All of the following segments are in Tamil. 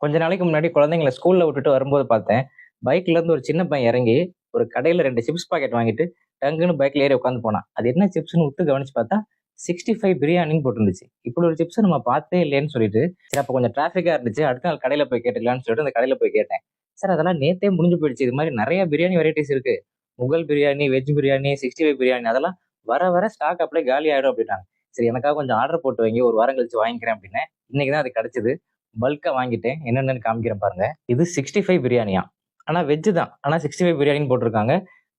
கொஞ்ச நாளைக்கு முன்னாடி குழந்தைங்கள ஸ்கூல்ல விட்டுட்டு வரும்போது பார்த்தேன். பைக்ல இருந்து ஒரு சின்ன பையன் இறங்கி, ஒரு கடையில 2 சிப்ஸ் பாக்கெட் வாங்கிட்டு, டங்குன்னு பைக்ல ஏறி உட்காந்து போனான். அது என்ன சிப்ஸ்ன்னு உத்து கவனிச்சு பார்த்தா, 65 பிரியாணின்னு போட்டிருந்துச்சு. இப்படி ஒரு சிப்ஸ நம்ம பார்த்ததே இல்லையேன்னு சொல்லிட்டு, சரி அப்ப கொஞ்சம் டிராஃபிக்கா இருந்துச்சு. அடுத்த நாள் கடையில போய் கேட்டுக்கலான்னு சொல்லிட்டு அந்த கடையில போய் கேட்டேன். சார் அதெல்லாம் நேத்தே முடிஞ்சு போயிடுச்சு. இது மாரி நெறைய பிரியாணி வெரைட்டிஸ் இருக்கு. முகல் பிரியாணி, வெஜ் பிரியாணி, 65 பிரியாணி அதெல்லாம் வர வர ஸ்டாக் அப்படியே காலி ஆயிடும் அப்படின்னாங்க. சரி எனக்காக கொஞ்சம் ஆர்டர் போட்டு வைங்க. ஒரு வாரம் கழிச்சு வாங்கிக்கிறேன் அப்படின்னேன். இன்னைக்கு தான் அது கிடைச்சது. பல்க்கா வாங்கிட்டேன். என்னென்னன்னு காமிக்கிறேன் பாருங்க. இது 65 பிரியாணியாம். ஆனா வெஜ் தான். ஆனா 65 பிரியாணின்னு போட்டிருக்காங்க.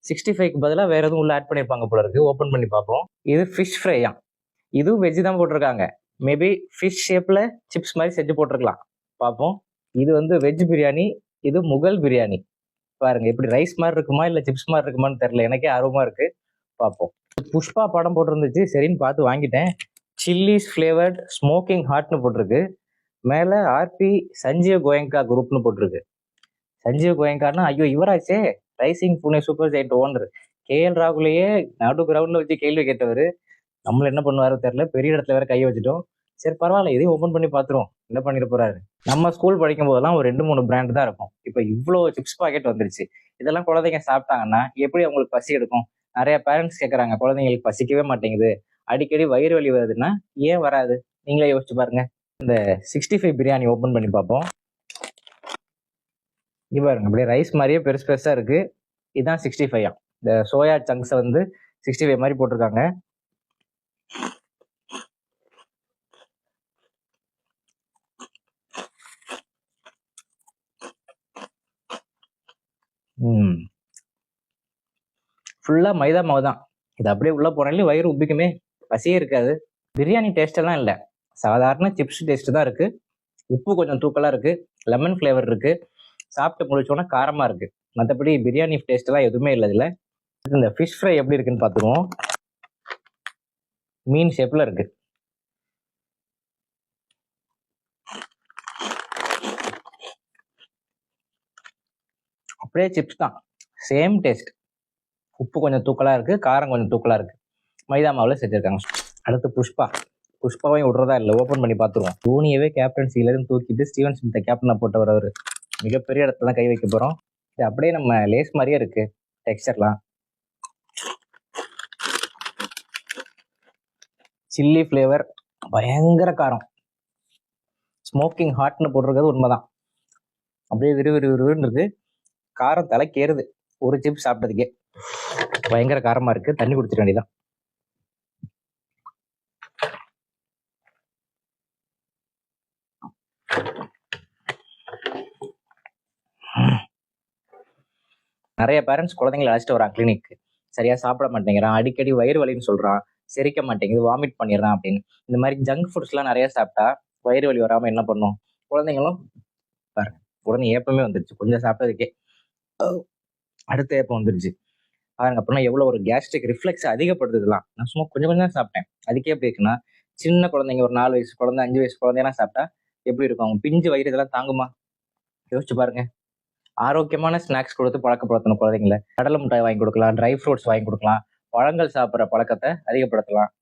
65க்கு பதிலா வேற எதுவும் உள்ள ஆட் பண்ணியிருப்பாங்க போல இருக்கு. ஓப்பன் பண்ணி பார்ப்போம். இது ஃபிஷ் ஃப்ரையாம். இதுவும் வெஜ் தான் போட்டிருக்காங்க. மேபி ஃபிஷ் ஷேப்ல சிப்ஸ் மாதிரி செஞ்சு போட்டிருக்கலாம். பார்ப்போம். இது வந்து வெஜ் பிரியாணி. இது முகல் பிரியாணி. பாருங்க எப்படி ரைஸ் மாதிரி இருக்குமா இல்ல சிப்ஸ் மாதிரி இருக்குமான்னு தெரியல. எனக்கே ஆர்வமா இருக்கு. பார்ப்போம். புஷ்பா படம் போட்டிருந்துச்சு. சரின்னு பார்த்து வாங்கிட்டேன். சில்லிஸ் ஃபிளேவர்ட் ஸ்மோக்கிங் ஹாட்னு போட்டிருக்கு. மேல ஆர்பி சஞ்சீவ் கோயங்கா குரூப்னு போட்டிருக்கு. சஞ்சீவ் கோயங்கான்னா ஐயோ இவராச்சே, rising Pune super giant owner. KL ராகுலையே நடு கிரவுண்ட்ல வச்சு கேள்வி கேட்டவர். நம்மள என்ன பண்ணுவாரோ தெரியல. பெரிய இடத்துல வேற கையை வச்சுட்டோம். சரி பரவாயில்ல, இதையும் ஓபன் பண்ணி பாத்துருவோம் என்ன பண்ணிட்டு போறாரு. நம்ம ஸ்கூல் படிக்கும் போதெல்லாம் ஒரு 2 3 பிராண்ட் தான் இருக்கும். இப்ப இவ்வளவு சிப்ஸ் பாக்கெட் வந்துருச்சு. இதெல்லாம் குழந்தைங்க சாப்பிட்டாங்கன்னா எப்படி அவங்களுக்கு பசி எடுக்கும்? நிறைய பேரண்ட்ஸ் கேக்குறாங்க, குழந்தைங்களுக்கு பசிக்கவே மாட்டேங்குது, அடிக்கடி வயிறு வலி வருதுன்னா ஏன் வராது? நீங்களே யோசிச்சு பாருங்க. 65 பிரியாணி ஓபன் பண்ணி பார்ப்போம். இங்க பாருங்க அப்படியே ரைஸ் மாதிரியே பெருசு பெருசா இருக்கு. இதுதான் 65. இந்த சோயா சங்க்ஸ் வந்து 65 மாதிரி போட்டிருக்காங்க. ஃபுல்லா மைதா மாவு தான். இது அப்படியே உள்ள போனாலே வயிறு உப்பிக்குமே, பசியே இருக்காது. பிரியாணி டேஸ்ட் எல்லாம் இல்லை, சாதாரண சிப்ஸ் டேஸ்ட் தான் இருக்கு. உப்பு கொஞ்சம் தூக்கலா இருக்கு, லெமன் ஃபிளேவர் இருக்கு, சாப்பிட்டு முடிச்சோன்னா காரமா இருக்கு. மற்றபடி பிரியாணி டேஸ்ட் எல்லாம் எதுவுமே இல்லை இதுல. இந்த ஃபிஷ் ஃப்ரை எப்படி இருக்குன்னு பார்த்துருவோம். மீன் ஷேப்ல இருக்கு. அப்படியே சிப்ஸ் தான், சேம் டேஸ்ட். உப்பு கொஞ்சம் தூக்கலா இருக்கு, காரம் கொஞ்சம் தூக்கலா இருக்கு. மைதா மாவுல செஞ்சிருக்காங்க. அடுத்து புஷ்பா. புஷ்பாவையும் விடுறதா இல்லை, ஓப்பன் பண்ணி பார்த்துருவோம். தோனியவே கேப்டன்சில இருந்து தூக்கிட்டு ஸ்டீவன் ஸ்மித்தை கேப்டனா போட்டவர் அவரு. மிகப்பெரிய இடத்துல தான் கை வைக்க போறோம். இது அப்படியே நம்ம லேஸ் மாதிரியே இருக்கு டெக்ஸ்டர்லாம். சில்லி ஃபிளேவர், பயங்கர காரம். ஸ்மோக்கிங் ஹாட்னு போட்டிருக்கிறது உண்மைதான். அப்படியே விறுவிறுன்னு இருக்கு. காரம் தலைக்கேறுது ஒரு சிப்ஸ் சாப்பிட்டதுக்கே. பயங்கர காரமா இருக்கு. தண்ணி குடிச்சிட வேண்டியதான். நிறைய பேரண்ட்ஸ் குழந்தைங்களை அழைச்சிட்டு வரான் கிளினிக்கு. சரியா சாப்பிட மாட்டேங்கிறான், அடிக்கடி வயிறு வலின்னு சொல்றான், செரிக்க மாட்டேங்குது, வாமிட் பண்ணிடுறான் அப்படின்னு. இந்த மாதிரி ஜங்க் ஃபுட்ஸ் எல்லாம் நிறைய சாப்பிட்டா வயிறு வலி வராம என்ன பண்ணும்? குழந்தைங்களும் பாருங்க, உடனே ஏப்பமே வந்துருச்சு கொஞ்சம் சாப்பிட்டதுக்கே. அடுத்த ஏப்பம் வந்துருச்சு பாருங்க. அப்படின்னா எவ்வளவு ஒரு கேஸ்ட்ரிக் ரிஃப்ளெக்ஸ் அதிகப்படுத்துதுலாம். நான் சும்மா கொஞ்சம் கொஞ்சம் தான் சாப்பிட்டேன், அதுக்கே எப்படி இருக்குன்னா, சின்ன குழந்தைங்க ஒரு 4 வயசு குழந்தை 5 வயசு குழந்தையெல்லாம் சாப்பிட்டா எப்படி இருக்கும்? அவங்க பிஞ்சு வயிறு இதெல்லாம் தாங்குமா? யோசிச்சு பாருங்க. ஆரோக்கியமான ஸ்நாக்ஸ் கொடுத்து பழக்கப்படுத்தணும் குழந்தைங்களை. கடலை மிட்டாய் வாங்கி கொடுக்கலாம், ட்ரை ஃப்ரூட்ஸ் வாங்கி கொடுக்கலாம், பழங்கள் சாப்பிட்ற பழக்கத்தை அதிகப்படுத்தலாம்.